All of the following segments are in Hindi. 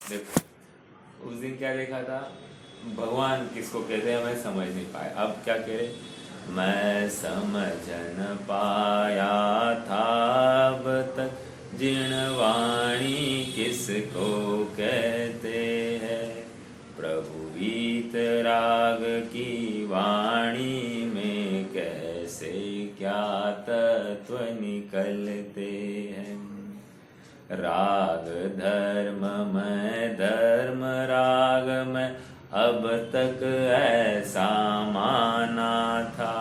देखो उस दिन क्या देखा था, भगवान किसको कहते हैं मैं समझ नहीं पाया। अब क्या कह रहे, मैं समझ न पाया था अब तक जिणवाणी किसको कहते हैं। प्रभु वीतराग की वाणी में कैसे क्या तत्व निकलते हैं। राग धर्म में धर्म राग में अब तक ऐसा माना था।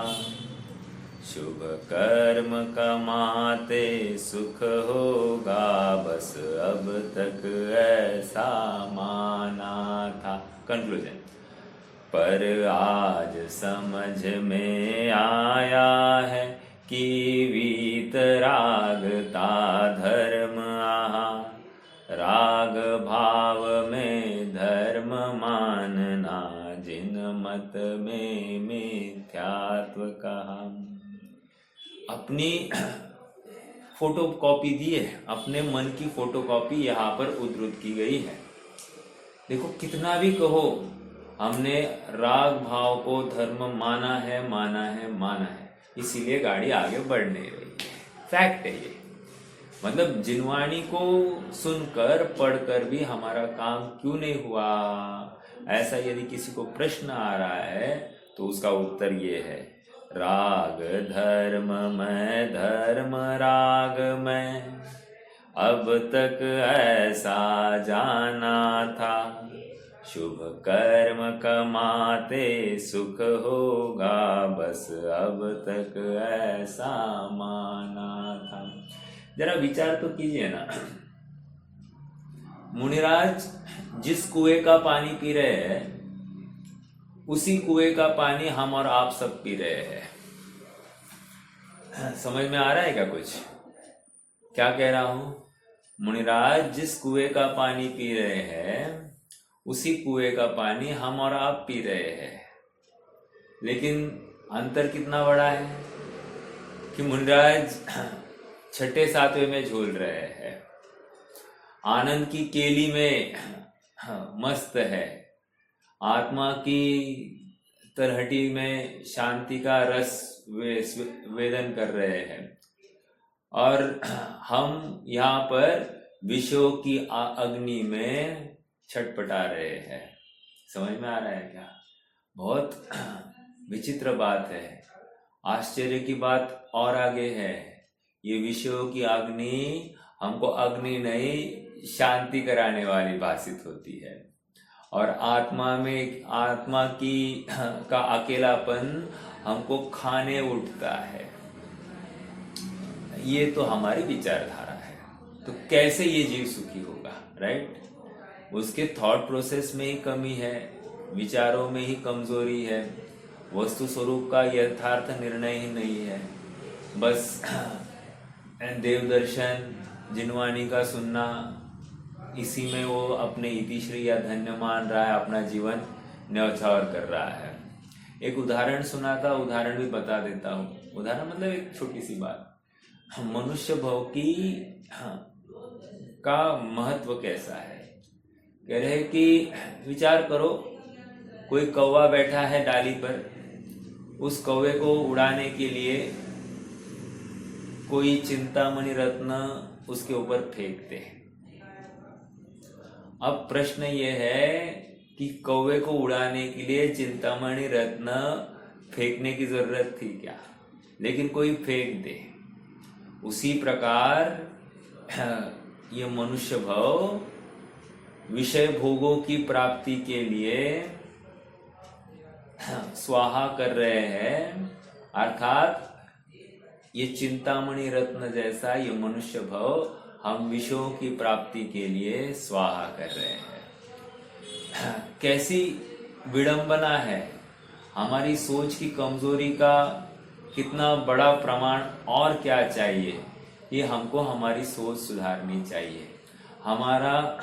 शुभ कर्म कमाते सुख होगा बस अब तक ऐसा माना था। कंक्लूजन, पर आज समझ में आया है कि वीतरागता धर्म आहा। राग भाव में धर्म मानना जिन मत में मिथ्यात्व कहा। अपनी फोटो कॉपी दी है, अपने मन की फोटो कॉपी यहाँ पर उद्धृत की गई है। देखो कितना भी कहो, हमने राग भाव को धर्म माना है माना है माना है, इसीलिए गाड़ी आगे बढ़ नहीं रही है। फैक्ट है ये। मतलब जिनवाणी को सुनकर पढ़कर भी हमारा काम क्यों नहीं हुआ, ऐसा यदि किसी को प्रश्न आ रहा है तो उसका उत्तर ये है, राग धर्म में धर्म राग में अब तक ऐसा जाना था। शुभ कर्म कमाते सुख होगा बस अब तक ऐसा माना था। जरा विचार तो कीजिए ना, मुनिराज जिस कुएं का पानी पी रहे हैं उसी कुएं का पानी हम और आप सब पी रहे हैं। समझ में आ रहा है क्या कुछ? क्या कह रहा हूं? मुनिराज जिस कुएं का पानी पी रहे हैं उसी कुएं का पानी हम और आप पी रहे हैं, लेकिन अंतर कितना बड़ा है कि मुनिराज छठे सातवें में झूल रहे हैं, आनंद की केली में मस्त है, आत्मा की तरहटी में शांति का रस वेदन कर रहे हैं, और हम यहाँ पर विषयों की अग्नि में छटपटा रहे हैं। समझ में आ रहा है क्या? बहुत विचित्र बात है। आश्चर्य की बात और आगे है, ये विषयों की अग्नि हमको अग्नि नहीं शांति कराने वाली भाषित होती है, और आत्मा में आत्मा की का अकेलापन हमको खाने उठता है। ये तो हमारी विचारधारा है। तो कैसे ये जीव सुखी होगा? राइट? उसके थॉट प्रोसेस में ही कमी है, विचारों में ही कमजोरी है, वस्तु स्वरूप का यथार्थ निर्णय ही नहीं है। बस देव दर्शन जिनवाणी का सुनना, इसी में वो अपने इतिश्री या धन्य मान रहा है, अपना जीवन न्यौछावर कर रहा है। एक उदाहरण सुना था, उदाहरण भी बता देता हूँ। उदाहरण मतलब एक छोटी सी बात, मनुष्य भव की का महत्व कैसा है। कह रहे कि विचार करो, कोई कौवा बैठा है डाली पर, उस कौवे को उड़ाने के लिए कोई चिंतामणि रत्न उसके ऊपर फेंकते हैं। अब प्रश्न ये है कि कौवे को उड़ाने के लिए चिंतामणि रत्न फेंकने की जरूरत थी क्या? लेकिन कोई फेंक दे। उसी प्रकार ये मनुष्य भव विषय भोगों की प्राप्ति के लिए स्वाहा कर रहे हैं, अर्थात ये चिंतामणि रत्न जैसा ये मनुष्य भव हम विषयों की प्राप्ति के लिए स्वाहा कर रहे हैं। कैसी विडंबना है, हमारी सोच की कमजोरी का कितना बड़ा प्रमाण। और क्या चाहिए? ये हमको हमारी सोच सुधारनी चाहिए, हमारा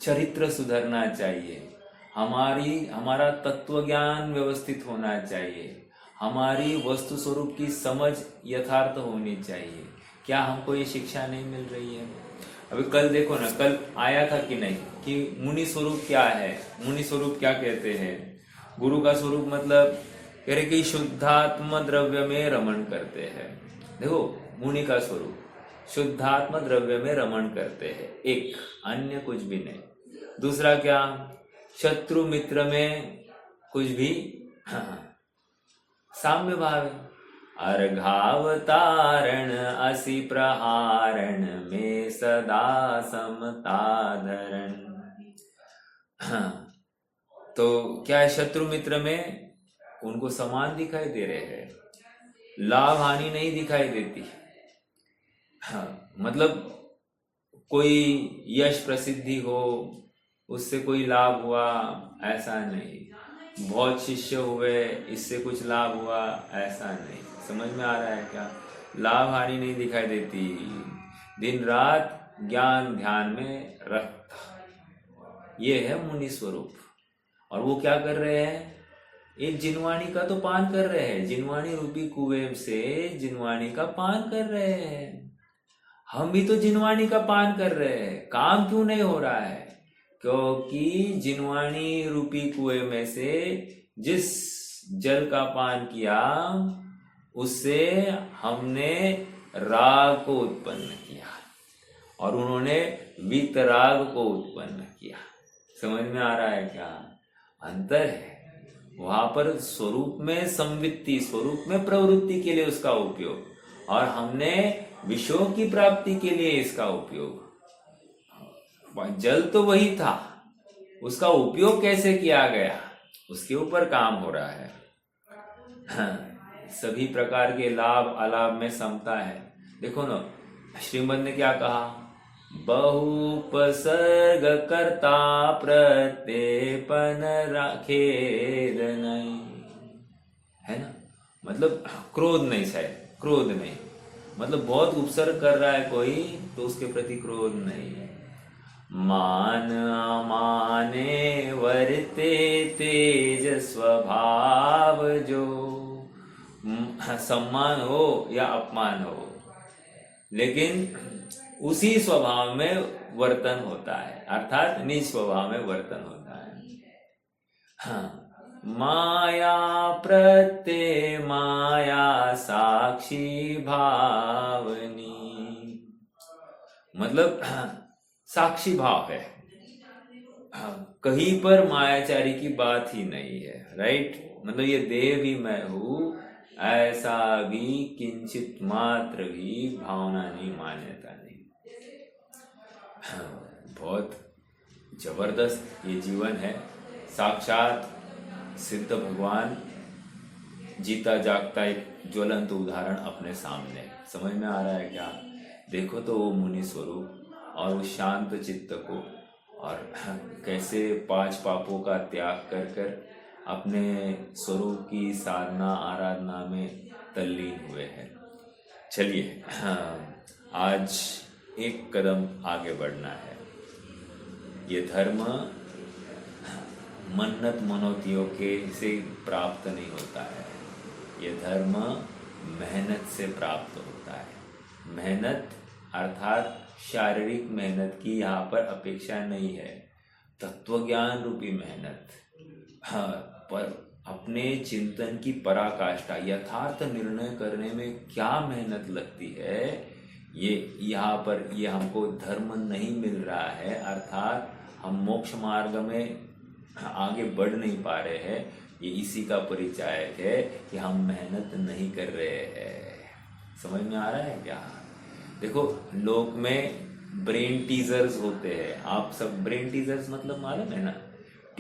चरित्र सुधरना चाहिए, हमारा तत्व ज्ञान व्यवस्थित होना चाहिए, हमारी वस्तु स्वरूप की समझ यथार्थ होनी चाहिए। क्या हमको ये शिक्षा नहीं मिल रही है? अभी कल देखो ना, कल आया था कि नहीं कि मुनि स्वरूप क्या है, मुनि स्वरूप क्या कहते हैं। गुरु का स्वरूप मतलब कह रहे कि शुद्धात्म द्रव्य में रमण करते हैं। देखो मुनि का स्वरूप शुद्धात्म द्रव्य में रमण करते हैं, एक, अन्य कुछ भी नहीं। दूसरा क्या, शत्रु मित्र में कुछ भी साम्य भाव है। अर्घावतारण असि प्रहारण में सदा समता धरण। तो क्या है, शत्रु मित्र में उनको समान दिखाई दे रहे हैं, लाभ हानि नहीं दिखाई देती। मतलब कोई यश प्रसिद्धि हो उससे कोई लाभ हुआ ऐसा नहीं, बहुत शिष्य हुए इससे कुछ लाभ हुआ ऐसा नहीं। समझ में आ रहा है क्या? लाभ हानि नहीं दिखाई देती, दिन रात ज्ञान ध्यान में रखता, ये है मुनि स्वरूप। और वो क्या कर रहे हैं, एक जिनवाणी का तो पान कर रहे हैं, जिनवाणी रूपी कुएं से जिनवाणी का पान कर रहे हैं। हम भी तो जिनवाणी का पान कर रहे हैं, काम क्यों नहीं हो रहा है? क्योंकि जिनवाणी रूपी कुएं में से जिस जल का पान किया उससे हमने राग को उत्पन्न किया और उन्होंने वितराग को उत्पन्न किया। समझ में आ रहा है क्या? अंतर है। वहां पर स्वरूप में संवित्ति, स्वरूप में प्रवृत्ति के लिए उसका उपयोग, और हमने विषयों की प्राप्ति के लिए इसका उपयोग। जल तो वही था, उसका उपयोग कैसे किया गया उसके ऊपर काम हो रहा है। सभी प्रकार के लाभ अलाभ में समता है। देखो ना, श्रीमद ने क्या कहा, बहुपसर्ग कर्ता प्रत्येपन खेद नहीं, है ना? मतलब क्रोध नहीं, शायद क्रोध नहीं, मतलब बहुत उपसर्ग कर रहा है कोई तो उसके प्रति क्रोध नहीं। मान अमाने वर्ते तेज स्वभाव जो, सम्मान हो या अपमान हो लेकिन उसी स्वभाव में वर्तन होता है, अर्थात निज स्वभाव में वर्तन होता है। हाँ, माया प्रत्यय माया साक्षी भावनी, मतलब साक्षी भाव है, कहीं पर मायाचारी की बात ही नहीं है, राइट? मतलब ये देह भी मैं हूं ऐसा भी किंचित मात्र भी भावना नहीं, मान्यता नहीं। बहुत जबरदस्त ये जीवन है, साक्षात सिद्ध भगवान जीता जागता एक ज्वलंत उदाहरण अपने सामने। समझ में आ रहा है क्या? देखो तो वो मुनि स्वरूप और उस शांत चित्त को, और कैसे 5 पापों का त्याग कर कर अपने स्वरूप की साधना आराधना में तल्लीन हुए हैं। चलिए आज एक कदम आगे बढ़ना है। ये धर्म मन्नत मनोतियों के से प्राप्त नहीं होता है, ये धर्म मेहनत से प्राप्त होता है। मेहनत अर्थात शारीरिक मेहनत की यहाँ पर अपेक्षा नहीं है, तत्वज्ञान रूपी मेहनत। हाँ, पर अपने चिंतन की पराकाष्ठा, यथार्थ निर्णय करने में क्या मेहनत लगती है, ये यहाँ पर ये हमको धर्म नहीं मिल रहा है, अर्थात हम मोक्ष मार्ग में आगे बढ़ नहीं पा रहे हैं। ये इसी का परिचायक है कि हम मेहनत नहीं कर रहे हैं। समझ में आ रहा है क्या? देखो लोक में ब्रेन टीजर्स होते हैं, आप सब ब्रेन टीजर्स मतलब मालूम है ना?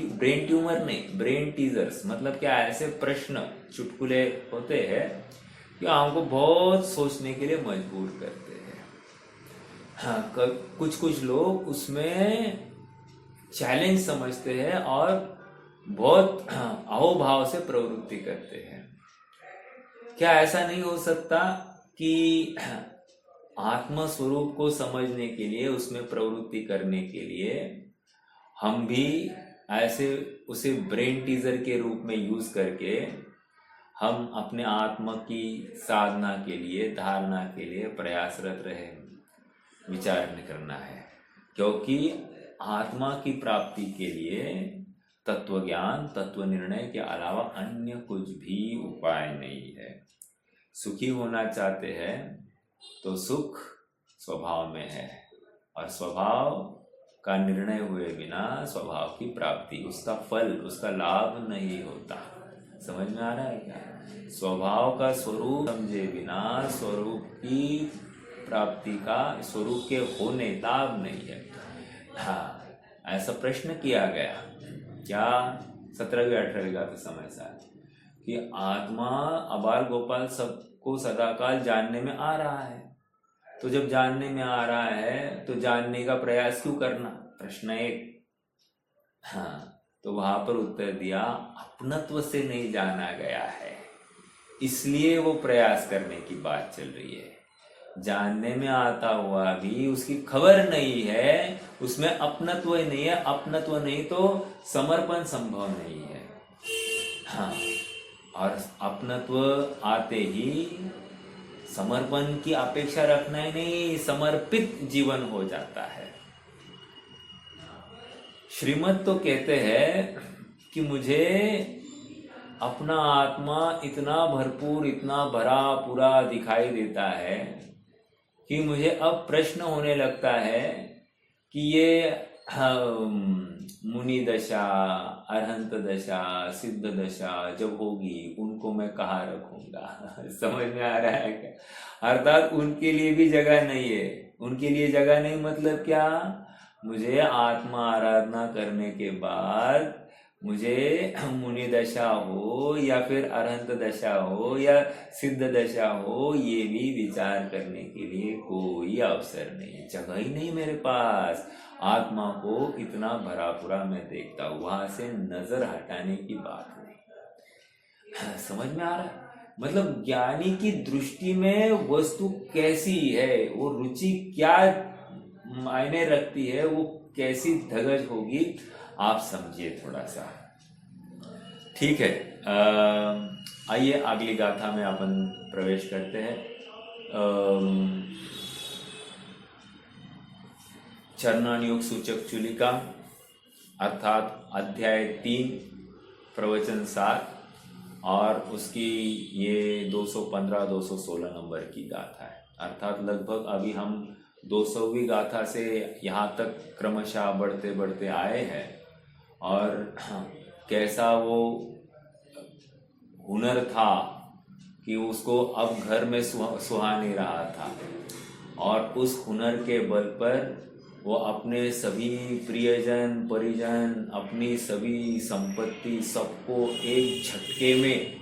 ब्रेन ट्यूमर नहीं, ब्रेन टीजर्स मतलब क्या, ऐसे प्रश्न चुटकुले होते हैं कि हमको बहुत सोचने के लिए मजबूर करते हैं। हाँ, कुछ लोग उसमें चैलेंज समझते हैं और बहुत अहोभाव से प्रवृत्ति करते हैं। क्या ऐसा नहीं हो सकता कि आत्म स्वरूप को समझने के लिए, उसमें प्रवृत्ति करने के लिए हम भी ऐसे उसे ब्रेन टीजर के रूप में यूज करके हम अपने आत्मा की साधना के लिए, धारणा के लिए प्रयासरत रहे? विचार करना है, क्योंकि आत्मा की प्राप्ति के लिए तत्व ज्ञान, तत्व निर्णय के अलावा अन्य कुछ भी उपाय नहीं है। सुखी होना चाहते हैं तो सुख स्वभाव में है, और स्वभाव का निर्णय हुए बिना स्वभाव की प्राप्ति, उसका फल, उसका लाभ नहीं होता। समझ में आ रहा है क्या? स्वभाव का स्वरूप समझे बिना स्वरूप की प्राप्ति का, स्वरूप के होने लाभ नहीं है। हाँ, ऐसा प्रश्न किया गया क्या 17वीं 18वीं गाथा समय साथ कि आत्मा अबाल गोपाल सबको सदाकाल जानने में आ रहा है, तो जब जानने में आ रहा है तो जानने का प्रयास क्यों करना? प्रश्न एक। हाँ, तो वहां पर उत्तर दिया अपनत्व से नहीं जाना गया है, इसलिए वो प्रयास करने की बात चल रही है। जानने में आता हुआ भी उसकी खबर नहीं है, उसमें अपनत्व ही नहीं है। अपनत्व नहीं तो समर्पण संभव नहीं है। हाँ, और अपनत्व आते ही समर्पण की अपेक्षा रखना ही नहीं, समर्पित जीवन हो जाता है। श्रीमद तो कहते हैं कि मुझे अपना आत्मा इतना भरपूर, इतना भरा पूरा दिखाई देता है कि मुझे अब प्रश्न होने लगता है कि ये मुनि दशा, अरहंत दशा, सिद्ध दशा जब होगी उनको मैं कहाँ रखूंगा? समझ में आ रहा है क्या? अर्थात उनके लिए भी जगह नहीं है। उनके लिए जगह नहीं मतलब क्या? मुझे आत्मा आराधना करने के बाद मुझे मुनि दशा हो या फिर अरहंत दशा हो या सिद्ध दशा हो, ये भी विचार करने के लिए कोई अवसर नहीं, जगह ही नहीं मेरे पास। आत्मा को इतना भरा पूरा मैं देखता हूँ, वहां से नजर हटाने की बात नहीं। समझ में आ रहा है? मतलब ज्ञानी की दृष्टि में वस्तु कैसी है, वो रुचि क्या मायने रखती है, वो कैसी धगज होगी, आप समझिए थोड़ा सा। ठीक है, आइए अगली गाथा में अपन प्रवेश करते हैं। चरणानुयोग सूचक चुलिका अर्थात अध्याय 3 प्रवचन 7 और उसकी ये 215-216 नंबर की गाथा है। अर्थात लगभग अभी हम 200वीं गाथा से यहाँ तक क्रमशः बढ़ते बढ़ते आए हैं, और कैसा वो हुनर था कि उसको अब घर में सुहा नहीं रहा था, और उस हुनर के बल पर वो अपने सभी प्रियजन परिजन, अपनी सभी संपत्ति सबको एक झटके में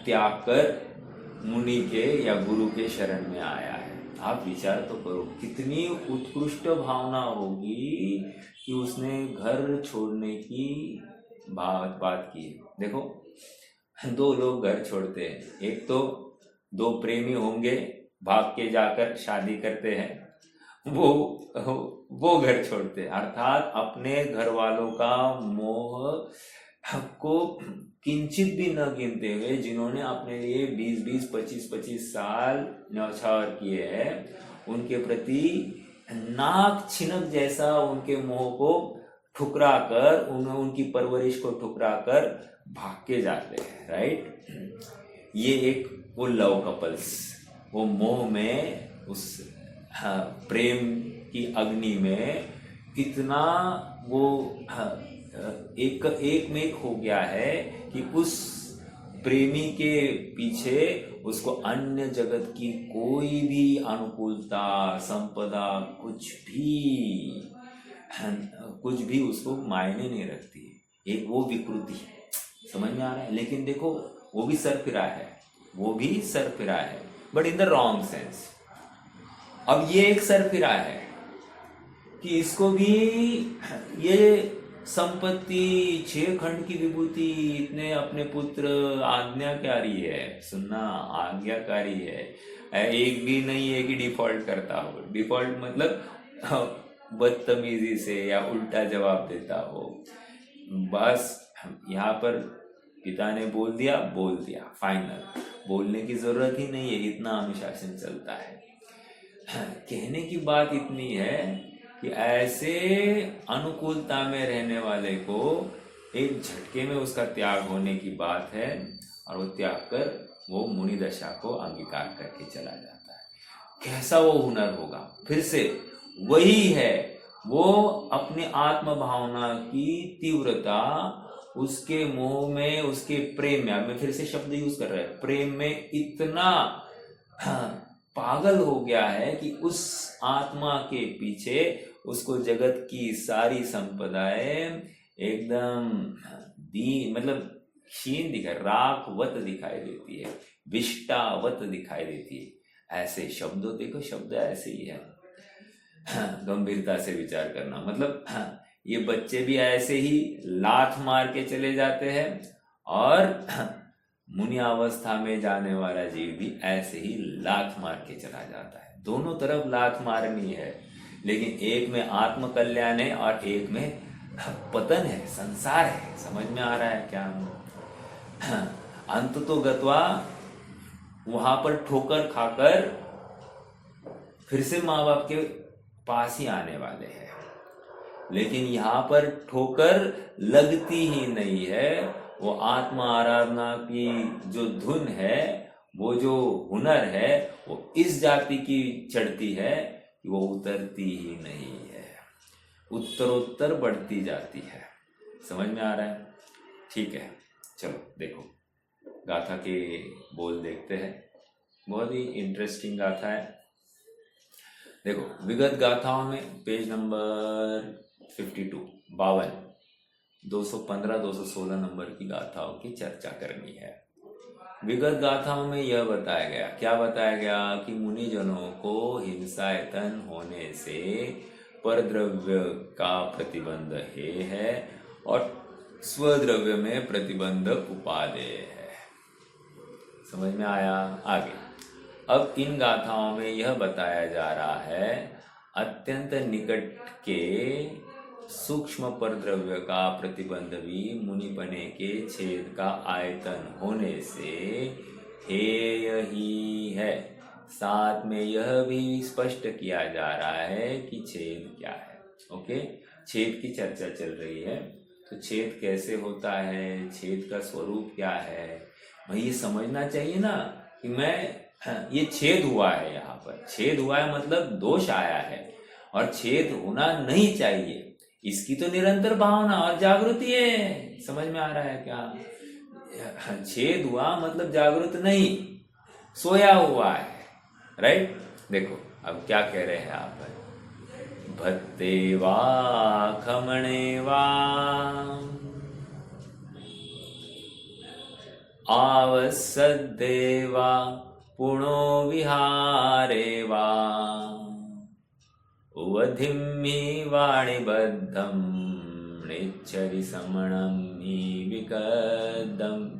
त्याग कर मुनि के या गुरु के शरण में आया है। आप विचार तो करो, कितनी उत्कृष्ट भावना होगी कि उसने घर छोड़ने की बात की। देखो, 2 लोग घर छोड़ते हैं, एक तो 2 प्रेमी होंगे, भाग के जाकर शादी करते हैं, वो घर छोड़ते हैं। अर्थात अपने घर वालों का मोह को किंचित भी न गिनते हुए, जिन्होंने अपने लिए 20-20, 25-25 साल न्यौछावर किए हैं, उनके प्रति नाक छिनक जैसा उनके मोह को ठुकरा कर, उनकी परवरिश को ठुकरा कर भाग के जाते हैं। राइट? ये एक वो लव कपल्स, वो मोह में, उस प्रेम की अग्नि में इतना वो एक में एक हो गया है कि उस प्रेमी के पीछे उसको अन्य जगत की कोई भी अनुकूलता, संपदा, कुछ भी उसको मायने नहीं रखती। एक वो विकृति है। समझ में आ रहा है? लेकिन देखो, वो भी सर फिरा है, but in the wrong sense. अब ये एक सर फिरा है कि इसको भी ये संपत्ति, 6 खंड की विभूति, इतने अपने पुत्र, आज्ञाकारी है, सुनना, आज्ञाकारी है, एक भी नहीं है कि डिफॉल्ट करता हो। डिफॉल्ट मतलब बदतमीजी से या उल्टा जवाब देता हो। बस यहाँ पर पिता ने बोल दिया, फाइनल, बोलने की जरूरत ही नहीं है, इतना अनुशासन चलता है। कहने की बात इतनी है कि ऐसे अनुकूलता में रहने वाले को एक झटके में उसका त्याग होने की बात है, और वो त्याग कर वो मुनि दशा को अंगीकार करके चला जाता है। कैसा वो हुनर होगा? फिर से वही है, वो अपनी आत्म भावना की तीव्रता, उसके मोह में, उसके प्रेम में फिर से शब्द यूज कर रहे हैं, प्रेम में इतना पागल हो गया है कि उस आत्मा के पीछे उसको जगत की सारी संपदाएं एकदम मतलब क्षीण दिखाई, राखवत दिखाई देती है, विष्टावत दिखाई देती है। ऐसे शब्दों, देखो शब्द ऐसे ही है, गंभीरता से विचार करना। मतलब ये बच्चे भी ऐसे ही लात मार के चले जाते हैं, और मुनि अवस्था में जाने वाला जीव भी ऐसे ही लात मार के चला जाता है। दोनों तरफ लात मारनी है, लेकिन एक में आत्म कल्याण है और एक में पतन है, संसार है। समझ में आ रहा है क्या? अंत तो गत्वा वहां पर ठोकर खाकर फिर से माँ बाप के पास ही आने वाले हैं, लेकिन यहाँ पर ठोकर लगती ही नहीं है। वो आत्मा आराधना की जो धुन है, वो जो हुनर है, वो इस जाति की चढ़ती है कि वो उतरती ही नहीं है, उत्तरोत्तर बढ़ती जाती है। समझ में आ रहा है? ठीक है, चलो देखो गाथा के बोल देखते हैं। बहुत ही इंटरेस्टिंग गाथा है। देखो विगत गाथाओं में पेज नंबर 52 215 216 नंबर की गाथाओं की चर्चा करनी है। विगत गाथाओं में यह बताया गया, क्या बताया गया कि मुनिजनों को हिंसायतन होने से परद्रव्य का प्रतिबंध है और स्वद्रव्य में प्रतिबंध उपादेय है। समझ में आया? आगे अब इन गाथाओं में यह बताया जा रहा है अत्यंत निकट के सूक्ष्म परद्रव्य का प्रतिबंध भी मुनिपने के छेद का आयतन होने से हेय ही है। साथ में यह भी स्पष्ट किया जा रहा है कि छेद क्या है। ओके, छेद की चर्चा चल रही है, तो छेद कैसे होता है, छेद का स्वरूप क्या है, भाई ये समझना चाहिए ना कि मैं ये छेद हुआ है, यहाँ पर छेद हुआ है मतलब दोष आया है, और छेद होना नहीं चाहिए, इसकी तो निरंतर भावना और जागृति है। समझ में आ रहा है क्या? छेद हुआ मतलब जागृत नहीं, सोया हुआ है। राइट? देखो अब क्या कह रहे हैं आप, भत्ते वा खमणे वा आवसद्दे वा पुणो विहारे वा उवधिम्मि वाणिबद्धं नेच्छरि समणं हि विकद्धम्मि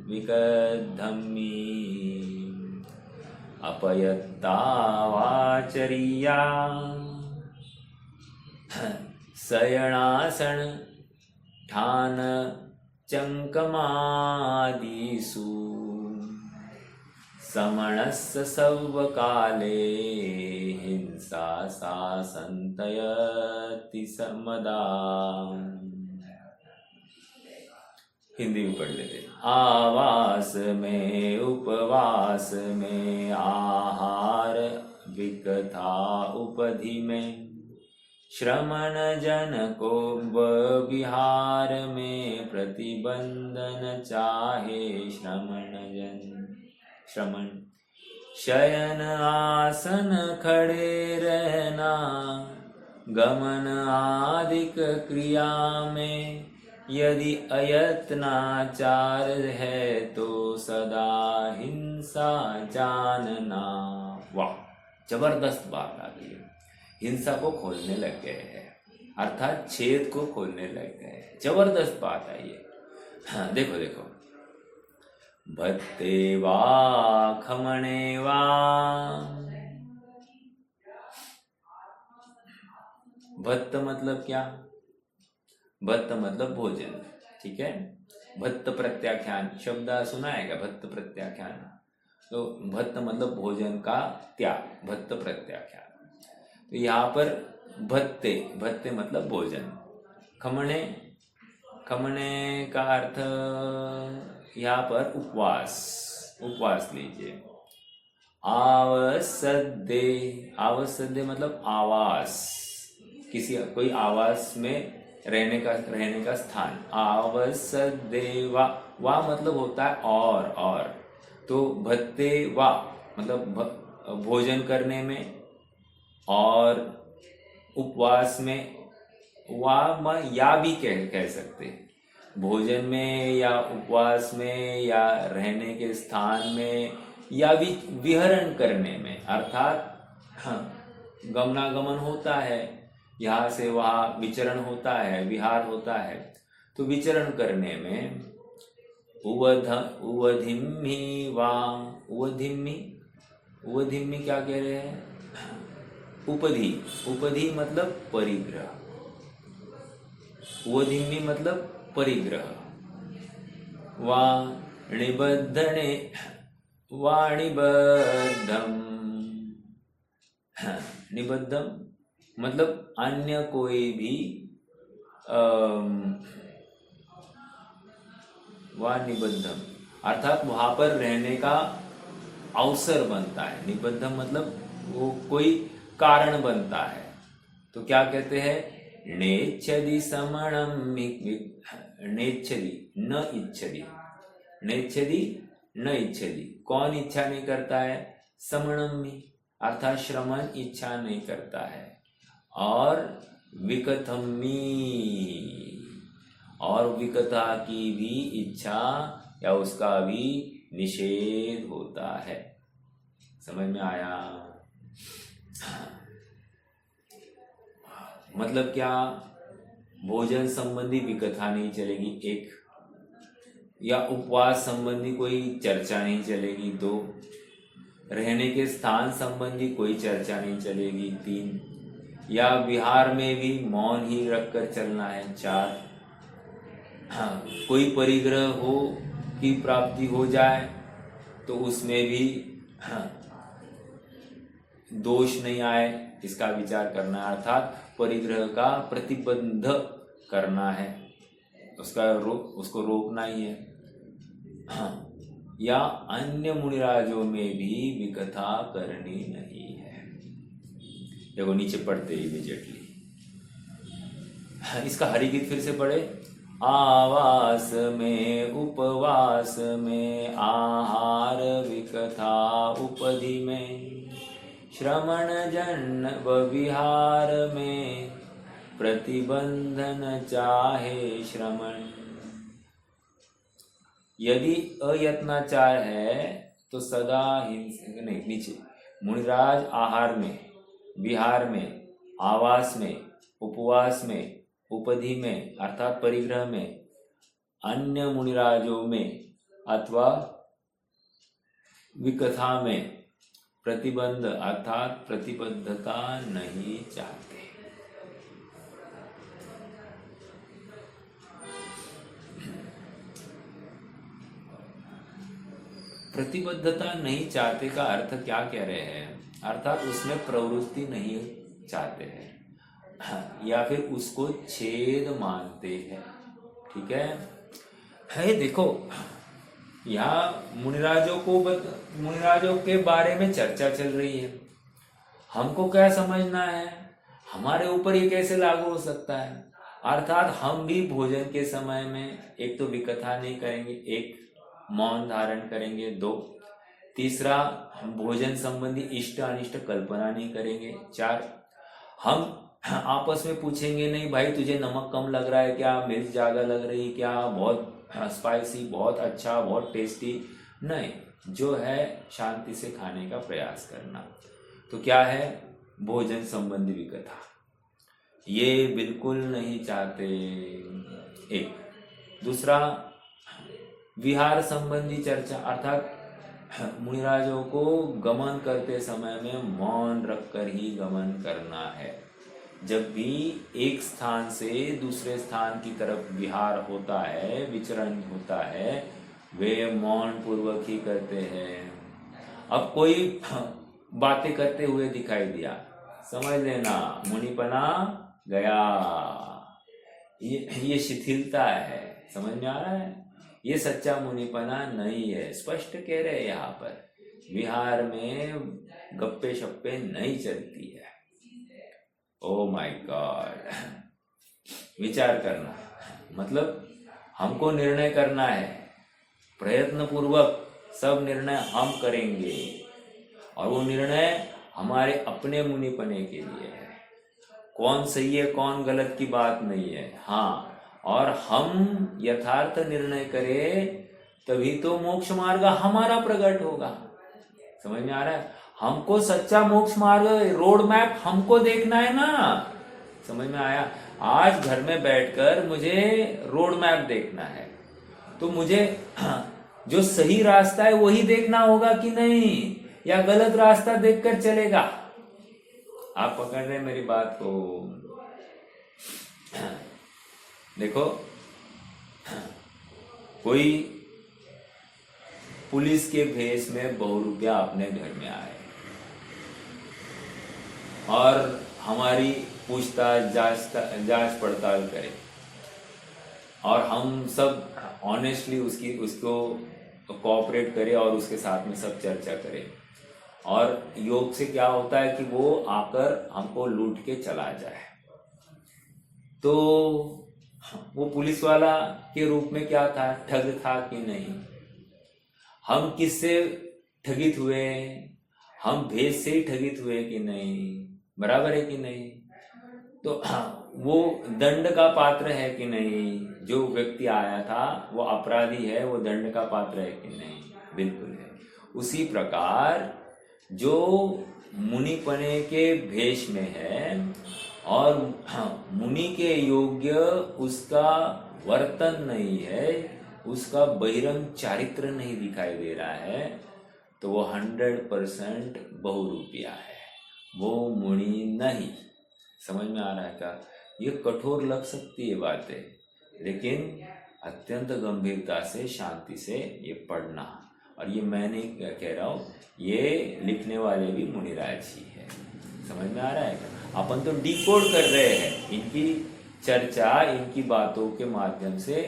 अपयत्ता वाचरिया शयनासन ठान चङ्कमादिषु समणस्य सर्वकाले हिंसा सा संतयति समदा। हिंदी में पढ़ लेते। आवास में उपवास में आहार विकथा उपधि में श्रमण जन को विहार में प्रतिबंधन चाहे श्रमण शयन आसन खड़े रहना गमन आदिक क्रिया में यदि अयत्नाचार है तो सदा हिंसा जानना। वाह, जबरदस्त बात आ गई। हिंसा को खोलने लग गए हैं, अर्थात छेद को खोलने लग गए हैं। जबरदस्त बात आई है। हाँ देखो देखो, भत्ते वा खमणे वा, भत्त मतलब क्या? भत्त मतलब भोजन। ठीक है, भत्त प्रत्याख्यान शब्द सुना है क्या? भत्त प्रत्याख्यान, तो भत्त मतलब भोजन का त्याग, भत्त प्रत्याख्यान। तो यहाँ पर भत्ते, भत्ते मतलब भोजन। खमणे, खमणे का अर्थ यहाँ पर उपवास, उपवास लीजिए। आवसद्दे, आवसद्दे मतलब आवास, किसी कोई आवास में रहने का स्थान। आवसद्दे वा मतलब होता है और तो भत्ते वा मतलब भोजन करने में और उपवास में, वा या भी कह सकते हैं। भोजन में या उपवास में या रहने के स्थान में या भी विहरण करने में, अर्थात गमनागमन होता है, यहाँ से वहाँ विचरण होता है, विहार होता है। तो विचरण करने में उवधिम्हि वा, उवधिम्हि, उवधिम्हि क्या कह रहे हैं? उपधि, उपधि मतलब परिग्रह, उवधिम्हि मतलब परिग्रह। वा निबद्धने, वाणिबद्धम, निबद्धम मतलब अन्य कोई भी वा निबद्धम अर्थात वहां पर रहने का अवसर बनता है। निबद्धम मतलब वो कोई कारण बनता है। तो क्या कहते हैं? नेच्छति समणम, नेच्छति न इच्छति, नेच्छति न इच्छति, कौन इच्छा नहीं करता है? समणम अर्थात श्रमण इच्छा नहीं करता है। और विकथमी, और विकथा की भी इच्छा या उसका भी निषेध होता है। समझ में आया? मतलब क्या? भोजन संबंधी विकथा नहीं चलेगी, एक, या उपवास संबंधी कोई चर्चा नहीं चलेगी, दो, रहने के स्थान संबंधी कोई चर्चा नहीं चलेगी, तीन, या विहार में भी मौन ही रखकर चलना है, चार, हाँ, कोई परिग्रह हो की प्राप्ति हो जाए तो उसमें भी दोष नहीं आए, इसका विचार करना है। अर्थात परिग्रह का प्रतिबंध करना है, उसको रोकना ही है। हाँ, या अन्य मुनिराजों में भी विकथा करनी नहीं है। देखो नीचे पढ़ते इमीडिएटली। इसका हरिगीत फिर से पढ़े। आवास में उपवास में आहार विकथा उपधि में, श्रमण जन विहार में प्रतिबंधन चाहे श्रमण। यदि अयत्नाचार है तो सदा हिंसा नहीं। नीचे मुनिराज आहार में, विहार में, आवास में, उपवास में, उपधि में अर्थात परिग्रह में, अन्य मुनिराजों में अथवा विकथा में प्रतिबंध अर्थात प्रतिबद्धता नहीं चाहते। प्रतिबद्धता नहीं चाहते का अर्थ क्या कह रहे हैं? अर्थात उसमें प्रवृत्ति नहीं चाहते हैं या फिर उसको छेद मानते हैं। ठीक है देखो यहाँ मुनिराजों के बारे में चर्चा चल रही है। हमको क्या समझना है? हमारे ऊपर ये कैसे लागू हो सकता है? अर्थात हम भी भोजन के समय में एक तो विकथा नहीं करेंगे, एक मौन धारण करेंगे, दो, तीसरा हम भोजन संबंधी इष्ट अनिष्ट कल्पना नहीं करेंगे, चार, हम आपस में पूछेंगे नहीं भाई तुझे नमक कम लग रहा है क्या, मिर्च ज्यादा लग रही क्या, बहुत स्पाइसी, बहुत अच्छा, बहुत टेस्टी, नहीं, जो है शांति से खाने का प्रयास करना। तो क्या है? भोजन संबंधी विकथा ये बिल्कुल नहीं चाहते। एक, दूसरा विहार संबंधी चर्चा अर्थात मुनिराजों को गमन करते समय में मौन रखकर ही गमन करना है। जब भी एक स्थान से दूसरे स्थान की तरफ विहार होता है, विचरण होता है, वे मौन पूर्वक ही करते हैं। अब कोई बातें करते हुए दिखाई दिया, समझ लेना, मुनिपना गया। ये शिथिलता है, समझ में आ रहा है? ये सच्चा मुनिपना नहीं है। स्पष्ट कह रहे हैं यहाँ पर, विहार में गप्पे शप्पे नहीं चलती है। ओ माय गॉड, विचार करना, मतलब हमको निर्णय करना है, प्रयत्न पूर्वक सब निर्णय हम करेंगे, और वो निर्णय हमारे अपने मुनिपने के लिए है। कौन सही है कौन गलत की बात नहीं है, हाँ, और हम यथार्थ निर्णय करें तभी तो मोक्ष मार्ग हमारा प्रकट होगा। समझ में आ रहा है? हमको सच्चा मोक्ष मार्ग, रोड मैप हमको देखना है ना। समझ में आया? आज घर में बैठकर मुझे रोड मैप देखना है, तो मुझे जो सही रास्ता है वही देखना होगा कि नहीं, या गलत रास्ता देखकर चलेगा? आप पकड़ रहे हैं मेरी बात को? देखो, कोई पुलिस के भेष में बहुरूपिया अपने घर में आए और हमारी पूछताछ जांच पड़ताल करे, और हम सब ऑनेस्टली उसको कोऑपरेट करें और उसके साथ में सब चर्चा करें, और योग से क्या होता है कि वो आकर हमको लूट के चला जाए, तो वो पुलिस वाला के रूप में क्या था? ठग था कि नहीं? हम किससे ठगित हुए? हम भेष से ही ठगित हुए कि नहीं? बराबर है कि नहीं? तो वो दंड का पात्र है कि नहीं? जो व्यक्ति आया था वो अपराधी है, वो दंड का पात्र है कि नहीं? बिल्कुल है। उसी प्रकार जो मुनिपने के भेष में है और मुनि के योग्य उसका वर्तन नहीं है, उसका बहिरंग चारित्र नहीं दिखाई दे रहा है, तो वो 100% बहुरूपिया है, वो मुनि नहीं। समझ में आ रहा है क्या? ये कठोर लग सकती है बातें, लेकिन अत्यंत गंभीरता से, शांति से ये पढ़ना। और ये मैं नहीं कह रहा हूँ, ये लिखने वाले भी मुनिराज ही है। समझ में आ रहा है? अपन तो डिकोड कर रहे हैं, इनकी चर्चा, इनकी बातों के माध्यम से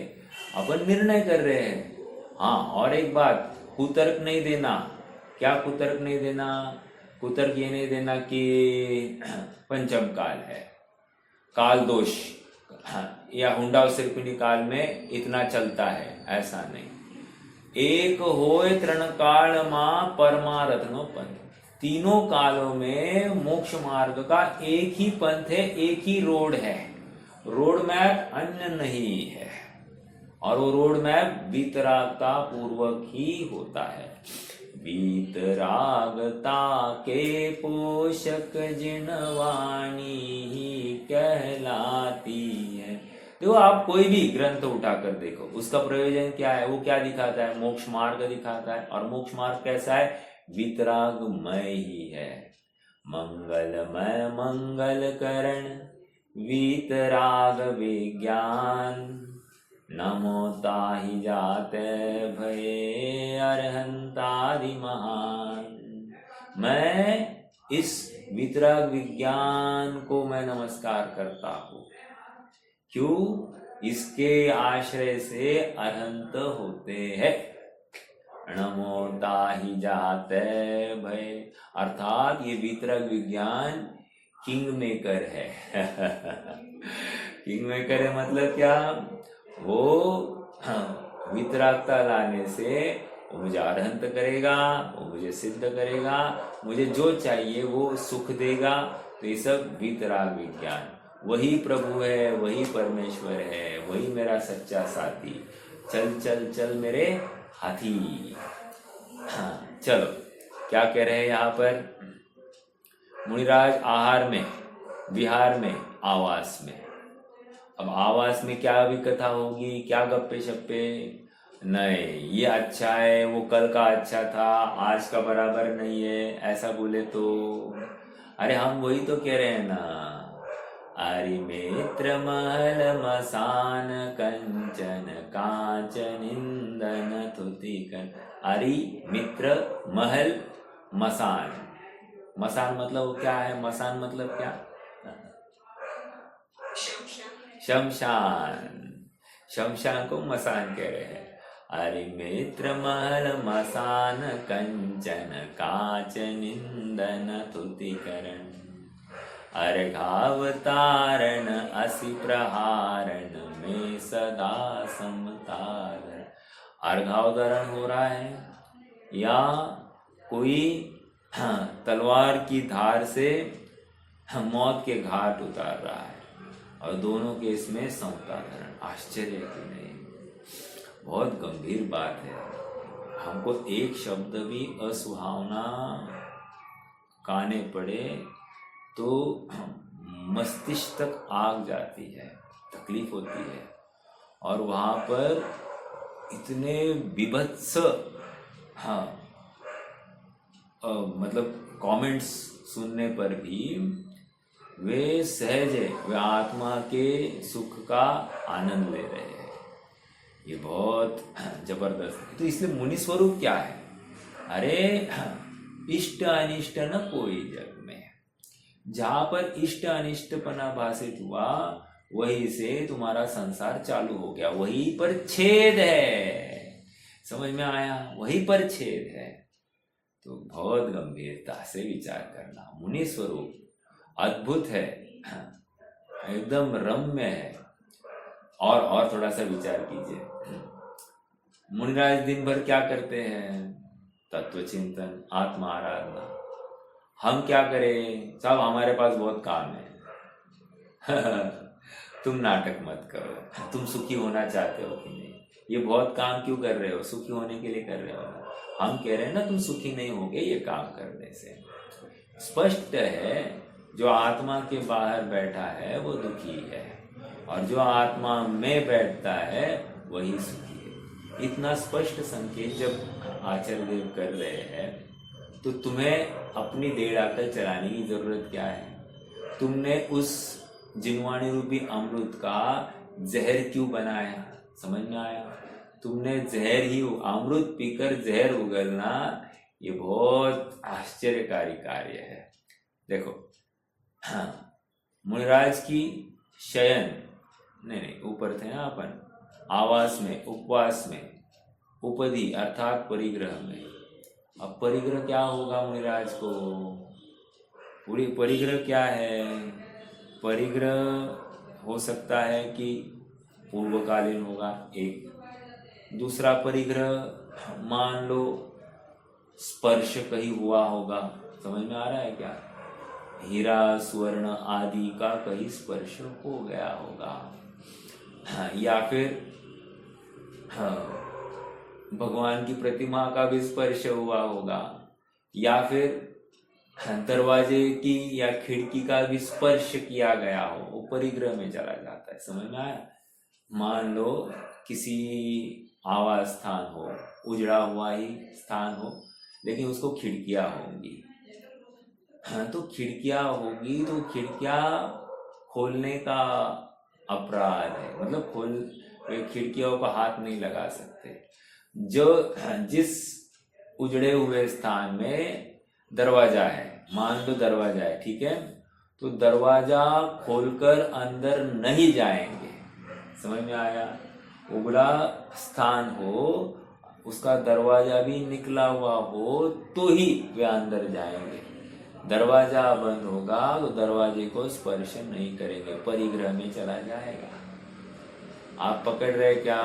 अपन निर्णय कर रहे हैं। हाँ, और एक बात, कुतर्क नहीं देना। क्या कुतर्क नहीं देना? कुतर्क ये नहीं देना कि पंचम काल है, काल दोष, या हुंडा सिरपिनी काल में इतना चलता है, ऐसा नहीं। एक होय तृण काल मां परमारथनो पंथ, तीनों कालों में मोक्ष मार्ग का एक ही पंथ है, एक ही रोड है, रोड मैप अन्य नहीं है। और वो रोड मैप वीतरागता पूर्वक ही होता है। वीतरागता के पोषक जिनवाणी ही कहलाती है। देखो, आप कोई भी ग्रंथ उठाकर देखो, उसका प्रयोजन क्या है? वो क्या दिखाता है? मोक्ष मार्ग दिखाता है। और मोक्ष मार्ग कैसा है? वीतरागमय ही है। मंगलमय मंगल करण वीतराग विज्ञान, नमो ताहि जाते भये अरहंतादि महान। मैं इस वीतराग विज्ञान को मैं नमस्कार करता हूँ। क्यों? इसके आश्रय से अरहंत होते हैं। नमो ताहि जाते भय, अर्थात ये वीतराग विज्ञान किंग मेकर है। किंग मेकर है मतलब क्या? वो वीतरागता लाने से वो मुझे अरहंत करेगा, वो मुझे सिद्ध करेगा, मुझे जो चाहिए वो सुख देगा। तो ये सब वीतराग विज्ञान, वही प्रभु है, वही परमेश्वर है, वही मेरा सच्चा साथी। चल चल चल मेरे हाथी। हाँ, चलो, क्या कह रहे हैं यहाँ पर? मुनिराज आहार में, विहार में, आवास में। अब आवास में क्या भी कथा होगी, क्या गप्पे शप्पे? नहीं, ये अच्छा है, वो कल का अच्छा था, आज का बराबर नहीं है, ऐसा बोले तो? अरे हम वही तो कह रहे हैं ना, अरि मित्र महल मसान कंचन कांचन इंदन थुतिकन। अरि मित्र महल मसान, मसान मतलब क्या है? मसान मतलब क्या? शमशान। शमशान को मसान कह रहे हैं। अरे मित्र महल मसान कंचन काच निंदन तुतिकरण, अर्घावतारण असि प्रहारण में सदा समतारण। अर्घावतारण हो रहा है या कोई तलवार की धार से मौत के घाट उतार रहा है, और दोनों केस में समतारण। आश्चर्य कि नहीं? बहुत गंभीर बात है। हमको एक शब्द भी असुहावना काने पड़े तो मस्तिष्क तक आग जाती है, तकलीफ होती है। और वहाँ पर इतने विभत्स मतलब कमेंट्स सुनने पर भी वे सहज है, वे आत्मा के सुख का आनंद ले रहे हैं। ये बहुत जबरदस्त है। तो इसलिए मुनि स्वरूप क्या है? अरे इष्ट अनिष्ट न कोई जग में। जहां पर इष्ट अनिष्टपना भाषित हुआ वहीं से तुम्हारा संसार चालू हो गया, वहीं पर छेद है। समझ में आया? वहीं पर छेद है। तो बहुत गंभीरता से विचार करना। मुनि स्वरूप अद्भुत है, एकदम रम्य है। और थोड़ा सा विचार कीजिए। मुनिराज दिन भर क्या करते हैं? तत्व चिंतन, आत्मा आराधना। हम क्या करें? साहब हमारे पास बहुत काम है। तुम नाटक मत करो। तुम सुखी होना चाहते हो कि नहीं? ये बहुत काम क्यों कर रहे हो? सुखी होने के लिए कर रहे हो ना? हम कह रहे हैं ना तुम सुखी नहीं होगे ये काम करने से। स्पष्ट है, जो आत्मा के बाहर बैठा है वो दुखी है, और जो आत्मा में बैठता है वही सुखी है। इतना स्पष्ट संकेत जब आचार्य देव कर रहे हैं तो तुम्हें अपनी देड़ आकर चलाने की जरूरत क्या है? तुमने उस जिनवाणी रूपी अमृत का जहर क्यों बनाया? समझ में आया? तुमने जहर ही, अमृत पीकर जहर उगलना, ये बहुत आश्चर्यकारी कार्य है। देखो, मुनिराज की शयन नहीं ऊपर थे ना अपन, आवास में, उपवास में, उपधि अर्थात परिग्रह में। अब परिग्रह क्या होगा मुनिराज को? पूरी परिग्रह क्या है? परिग्रह हो सकता है कि पूर्वकालीन होगा एक। दूसरा परिग्रह मान लो स्पर्श कहीं हुआ होगा। समझ में आ रहा है क्या? हीरा स्वर्ण आदि का कहीं स्पर्श हो गया होगा। या फिर भगवान की प्रतिमा का भी स्पर्श हुआ होगा, या फिर दरवाजे की या खिड़की का भी स्पर्श किया गया हो, वो परिग्रह में चला जाता है। समझ में आया? मान लो किसी आवास स्थान हो, उजड़ा हुआ ही स्थान हो, लेकिन उसको खिड़कियां होंगी। तो खिड़कियां होगी तो खिड़कियां खोलने का अपराध है, मतलब खिड़कियों का हाथ नहीं लगा सकते। जिस उजड़े हुए स्थान में दरवाजा है, मान लो दरवाजा है, ठीक है, तो दरवाजा खोलकर अंदर नहीं जाएंगे। समझ में आया? उगड़ा स्थान हो, उसका दरवाजा भी निकला हुआ हो तो ही वे अंदर जाएंगे। दरवाजा बंद होगा तो दरवाजे को स्पर्श नहीं करेंगे, परिग्रह में चला जाएगा। आप पकड़ रहे क्या?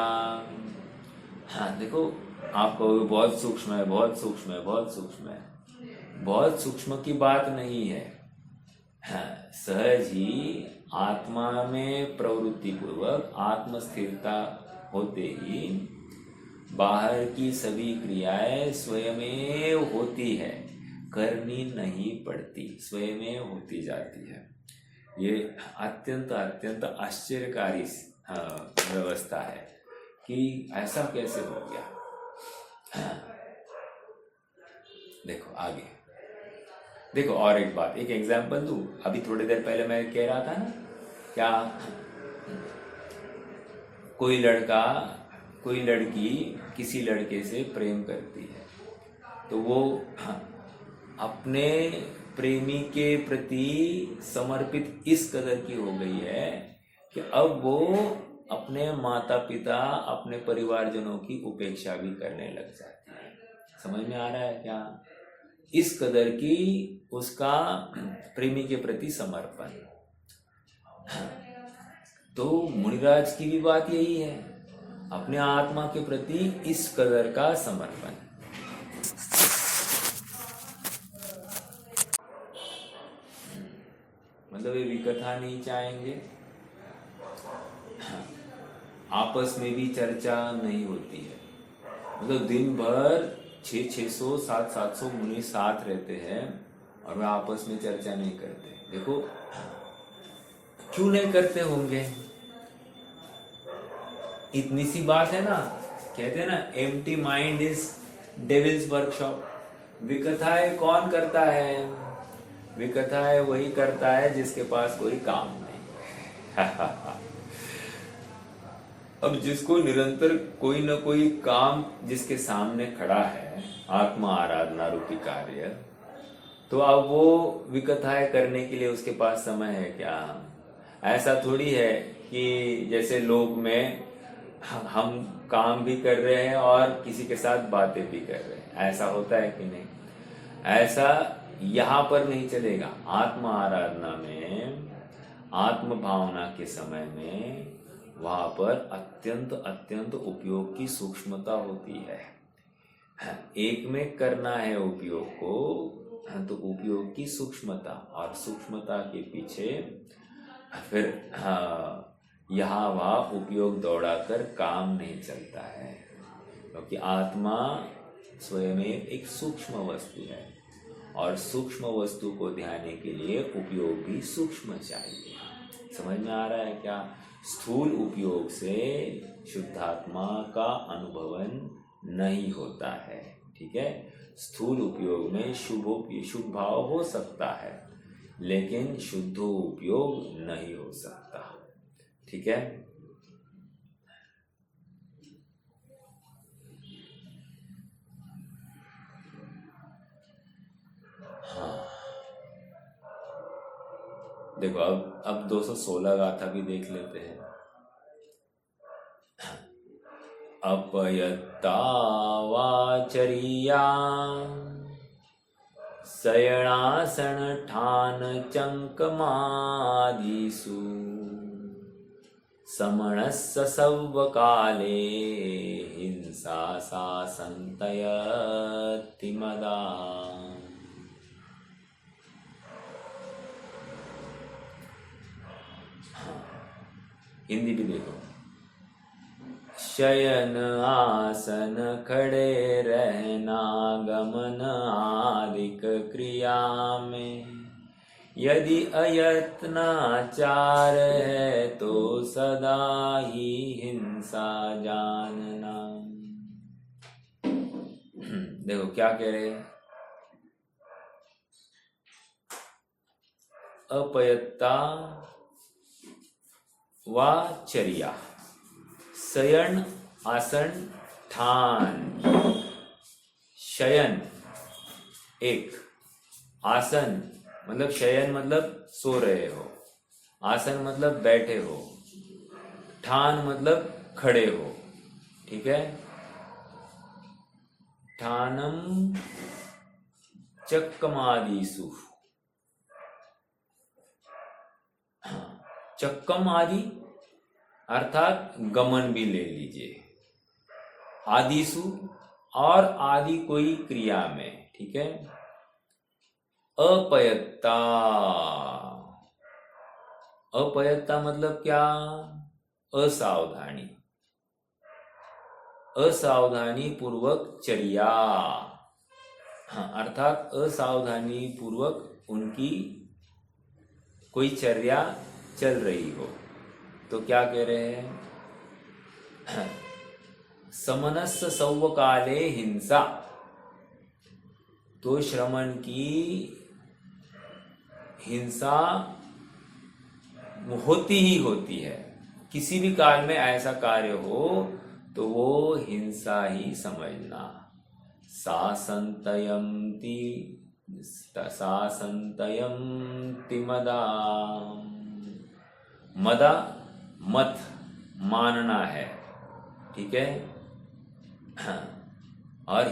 हाँ देखो, आप कहोगे बहुत सूक्ष्म है, बहुत सूक्ष्म है, बहुत सूक्ष्म है। बहुत सूक्ष्म की बात नहीं है। हाँ, सहज ही आत्मा में प्रवृत्ति पूर्वक आत्म स्थिरता होते ही बाहर की सभी क्रियाएं स्वयमेव होती है, करनी नहीं पड़ती, स्वयमेव होती जाती है। ये अत्यंत अत्यंत आश्चर्यकारी व्यवस्था है कि ऐसा कैसे हो गया। देखो आगे, देखो और एक बात, एक एग्जाम्पल दूं। अभी थोड़ी देर पहले मैं कह रहा था ना, क्या कोई लड़का कोई लड़की किसी लड़के से प्रेम करती है, तो वो अपने प्रेमी के प्रति समर्पित इस कदर की हो गई है कि अब वो अपने माता पिता, अपने परिवारजनों की उपेक्षा भी करने लग जाती है। समझ में आ रहा है क्या? इस कदर की उसका प्रेमी के प्रति समर्पण। तो मुनिराज की भी बात यही है, अपने आत्मा के प्रति इस कदर का समर्पण। मतलब ये विकथा नहीं चाहेंगे, आपस में भी चर्चा नहीं होती है। मतलब दिन भर 600 700 मुनि साथ रहते हैं और वे आपस में चर्चा नहीं करते। देखो क्यों नहीं करते होंगे? इतनी सी बात है ना, कहते हैं ना empty mind is devil's workshop. विकथाएं कौन करता है? विकथाएं वही करता है जिसके पास कोई काम नहीं। अब जिसको निरंतर कोई ना कोई काम जिसके सामने खड़ा है, आत्मा आराधना रूपी कार्य, तो अब वो विकथाएं करने के लिए उसके पास समय है क्या? ऐसा थोड़ी है कि जैसे लोक में हम काम भी कर रहे हैं और किसी के साथ बातें भी कर रहे हैं, ऐसा होता है कि नहीं? ऐसा यहाँ पर नहीं चलेगा। आत्मा आराधना में, आत्म भावना के समय में वहां पर अत्यंत अत्यंत उपयोग की सूक्ष्मता होती है। एक में करना है उपयोग को, तो उपयोग की सूक्ष्मता, और सूक्ष्मता के पीछे फिर यहाँ वहाँ उपयोग दौड़ाकर काम नहीं चलता है, क्योंकि आत्मा स्वयं एक सूक्ष्म वस्तु है और सूक्ष्म वस्तु को ध्यान के लिए उपयोग भी सूक्ष्म चाहिए। समझ में आ रहा है क्या? स्थूल उपयोग से शुद्धात्मा का अनुभवन नहीं होता है। ठीक है, स्थूल उपयोग में शुभ भाव हो सकता है, लेकिन शुद्ध उपयोग नहीं हो सकता। ठीक है, हाँ देखो अब 216 गाथा भी देख लेते हैं। अपयत्ता वाचरिया शयनासन ठान चंकमादिषु समणस्य सव्वकाले हिंसा सा संतयति मदा। हिंदी भी देखो। शयन आसन खड़े रहना गमन आदिक क्रिया में, यदि अयत्नाचार है तो सदा ही हिंसा जानना। देखो क्या कह रहे हैं? अपयत्ता वा चर्या, शयन आसन ठान। शयन एक, आसन मतलब शयन मतलब सो रहे हो, आसन मतलब बैठे हो, ठान मतलब खड़े हो। ठीक है, ठानम चक्कमादिषु। चक्कम आदि अर्थात गमन भी ले लीजिए, आदिसु और आदि कोई क्रिया में। ठीक है, अपयत्ता, अपयत्ता मतलब क्या? असावधानी, असावधानी पूर्वक चर्या। हाँ, अर्थात असावधानी पूर्वक उनकी कोई चर्या चल रही हो। तो क्या कह रहे हैं? समनस्य सव्वकाले हिंसा, तो श्रमण की हिंसा होती ही होती है। किसी भी काल में ऐसा कार्य हो तो वो हिंसा ही समझना। सा संतयंती सासंतयन्ति मदा। मदा मत मानना है, ठीक है। और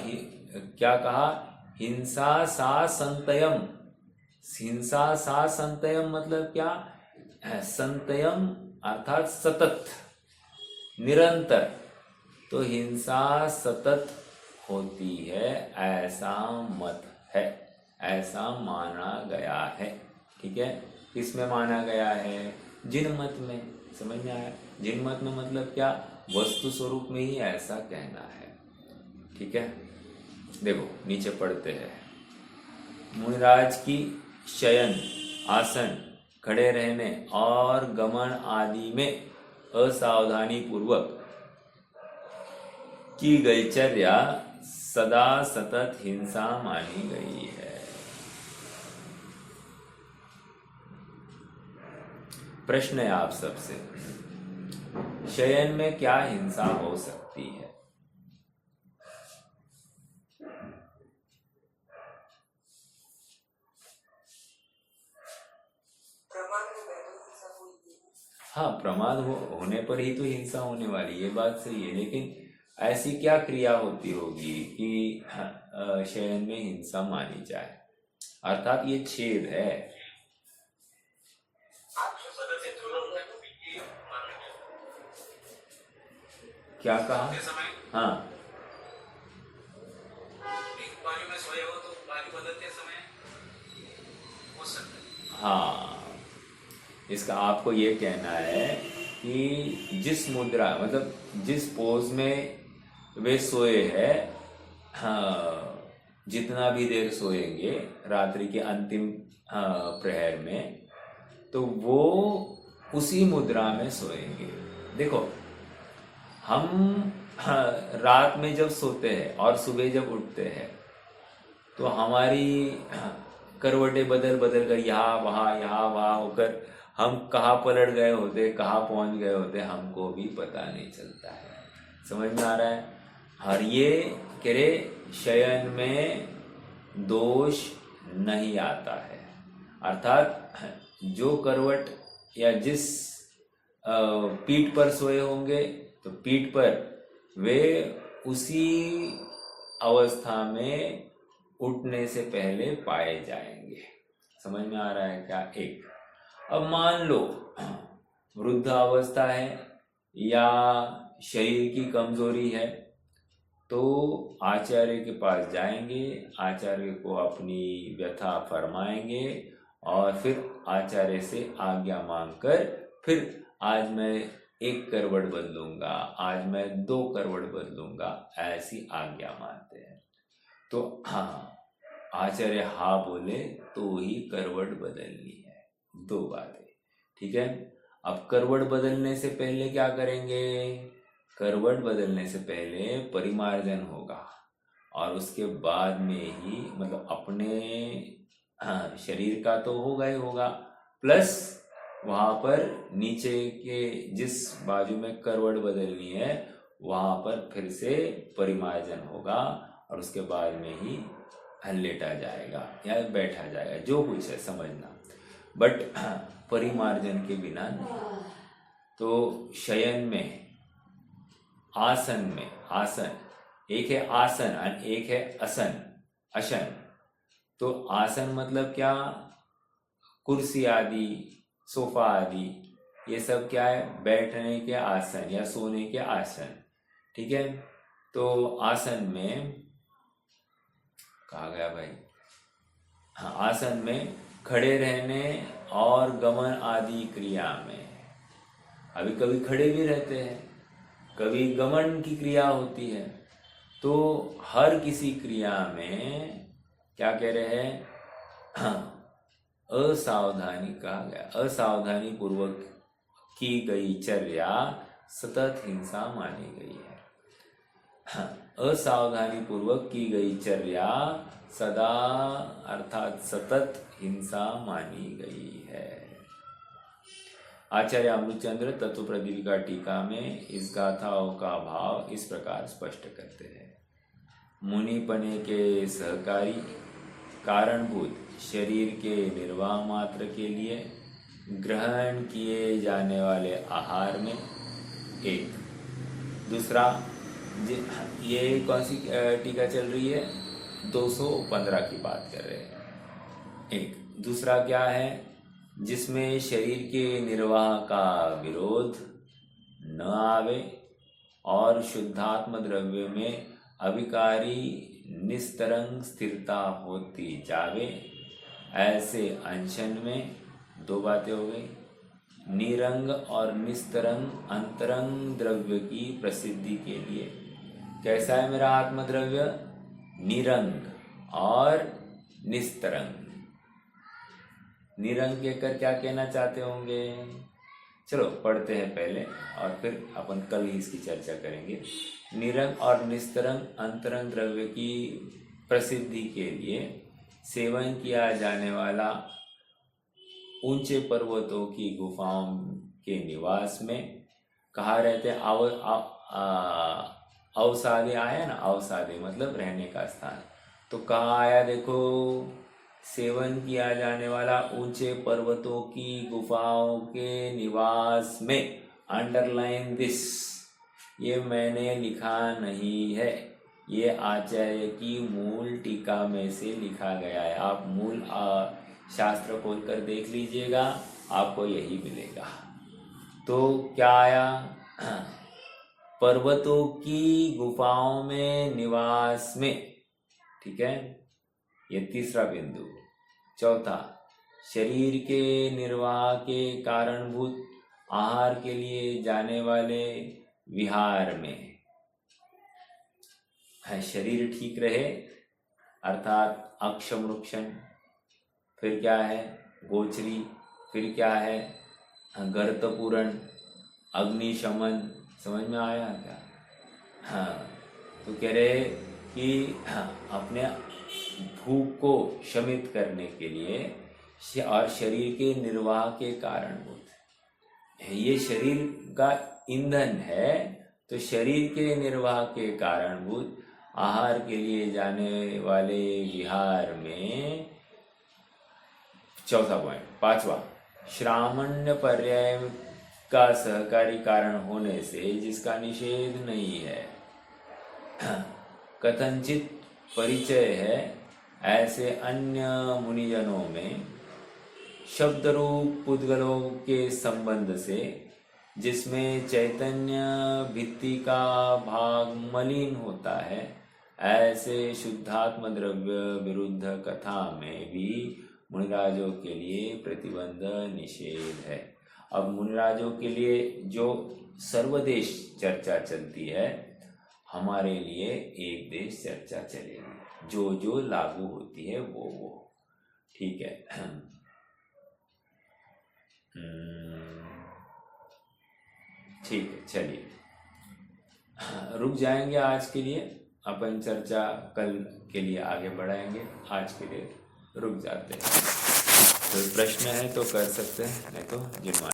क्या कहा, हिंसा सा संतयम। हिंसा सा संतयम मतलब क्या, संतयम अर्थात सतत, निरंतर। तो हिंसा सतत होती है ऐसा मत है, ऐसा माना गया है, ठीक है। किसमें माना गया है, जिन मत में। समझ में आया, जिन मत में मतलब क्या, वस्तु स्वरूप में ही ऐसा कहना है, ठीक है। देखो नीचे पढ़ते हैं। मुनिराज की शयन, आसन, खड़े रहने और गमन आदि में असावधानी पूर्वक की गई चर्या सदा सतत हिंसा मानी गई है। प्रश्न है आप सबसे, शयन में क्या हिंसा हो सकती है? हाँ, प्रमाद होने पर ही तो हिंसा होने वाली, ये बात सही है। लेकिन ऐसी क्या क्रिया होती होगी कि शयन में हिंसा मानी जाए? अर्थात ये छेद है। क्या कहा? हाँ, हाँ, इसका आपको ये कहना है कि जिस मुद्रा मतलब जिस पोज में वे सोए हैं, हाँ, जितना भी देर सोएंगे रात्रि के अंतिम प्रहर में, तो वो उसी मुद्रा में सोएंगे। देखो हम रात में जब सोते हैं और सुबह जब उठते हैं तो हमारी करवटें बदल बदल कर यहाँ वहाँ होकर हम कहाँ पलट गए होते, कहाँ पहुँच गए होते, हमको भी पता नहीं चलता है। समझ में आ रहा है? और ये कह रहे शयन में दोष नहीं आता है। अर्थात जो करवट या जिस पीठ पर सोए होंगे तो पीठ पर वे उसी अवस्था में उठने से पहले पाए जाएंगे। समझ में आ रहा है क्या? एक अब मान लो वृद्ध अवस्था है या शरीर की कमजोरी है, तो आचार्य के पास जाएंगे, आचार्य को अपनी व्यथा फरमाएंगे और फिर आचार्य से आज्ञा मांगकर फिर आज मैं 1 करवट बदलूंगा, आज मैं 2 करवट बदलूंगा, ऐसी आज्ञा मानते हैं। तो हाँ, आचार्य हाँ बोले तो ही करवट बदलनी है। 2 बातें, ठीक है। अब करवट बदलने से पहले क्या करेंगे? करवट बदलने से पहले परिमार्जन होगा और उसके बाद में ही मतलब अपने शरीर का तो होगा ही होगा, प्लस वहाँ पर नीचे के जिस बाजू में करवट बदलनी है वहाँ पर फिर से परिमार्जन होगा और उसके बाद में ही लेटा जाएगा या बैठा जाएगा, जो कुछ है समझना, बट परिमार्जन के बिना नहीं। तो शयन में, आसन में, आसन एक है आसन और एक है असन, अशन। तो आसन मतलब क्या? कुर्सी आदि, सोफा आदि, ये सब क्या है? बैठने के आसन या सोने के आसन, ठीक है। तो आसन में कहा गया भाई, हाँ, आसन में खड़े रहने और गमन आदि क्रिया में, अभी कभी खड़े भी रहते हैं, कभी गमन की क्रिया होती है। तो हर किसी क्रिया में क्या कह रहे हैं? असावधानी कहा गया, असावधानी पूर्वक की गई चर्या सतत हिंसा मानी गई है। असावधानी पूर्वक की गई चर्या सदा अर्थात सतत हिंसा मानी गई है। आचार्य अमृतचंद्र तत्व प्रदीपिका टीका में इस गाथाओं का भाव इस प्रकार स्पष्ट करते हैं। मुनिपने के सहकारी कारणभूत शरीर के निर्वाह मात्र के लिए ग्रहण किए जाने वाले आहार में एक। दूसरा, ये कौन सी टीका चल रही है? 215 की बात कर रहे हैं। एक दूसरा क्या है? जिसमें शरीर के निर्वाह का विरोध न आवे और शुद्धात्म द्रव्य में अविकारी निस्तरंग स्थिरता होती जावे, ऐसे अनशन में 2 बातें हो गई। निरंग और निस्तरंग अंतरंग द्रव्य की प्रसिद्धि के लिए। कैसा है मेरा आत्मद्रव्य? निरंग और निस्तरंग। निरंग कहकर क्या कहना चाहते होंगे? चलो पढ़ते हैं पहले और फिर अपन कल ही इसकी चर्चा करेंगे। निरंग और निस्तरंग अंतरंग द्रव्य की प्रसिद्धि के लिए सेवन किया जाने वाला ऊंचे पर्वतों की गुफाओं के निवास में कहाँ रहते? अवसादे आया ना, अवसादे मतलब रहने का स्थान। तो कहाँ आया? देखो, सेवन किया जाने वाला ऊंचे पर्वतों की गुफाओं के निवास में। अंडरलाइन दिस, ये मैंने लिखा नहीं है, ये आचार्य की मूल टीका में से लिखा गया है। आप मूल शास्त्र खोलकर देख लीजिएगा, आपको यही मिलेगा। तो क्या आया? पर्वतों की गुफाओं में निवास में, ठीक है, ये तीसरा बिंदु। चौथा, शरीर के निर्वाह के कारणभूत आहार के लिए जाने वाले विहार में है। शरीर ठीक रहे अर्थात अक्षमृक्षण, फिर क्या है? गोचरी, फिर क्या है? गर्तपूरण, अग्निशमन। समझ में आया क्या? हाँ, तो कह रहे कि अपने भूख को शमित करने के लिए और शरीर के निर्वाह के कारणभूत, ये शरीर का ईंधन है, तो शरीर के निर्वाह के कारणभूत आहार के लिए जाने वाले विहार में। चौथा पॉइंट। पांचवा, श्रामण्य पर्याय का सहकारी कारण होने से जिसका निषेध नहीं है, कथनचित परिचय है, ऐसे अन्य मुनिजनों में शब्द रूप पुद्गलों के संबंध से, जिसमें चैतन्य भित्ति का भाग मलिन होता है, ऐसे शुद्धात्म द्रव्य विरुद्ध कथा में भी मुनिराजों के लिए प्रतिबंध निषेध है। अब मुनिराजों के लिए जो सर्वदेश चर्चा चलती है, हमारे लिए एक देश चर्चा चलेगी, जो जो लागू होती है वो। ठीक है। ठीक है, चलिए रुक जाएंगे आज के लिए। अपन चर्चा कल के लिए आगे बढ़ाएंगे, आज के लिए रुक जाते हैं। कोई प्रश्न है तो कर सकते हैं, नहीं तो जिनवा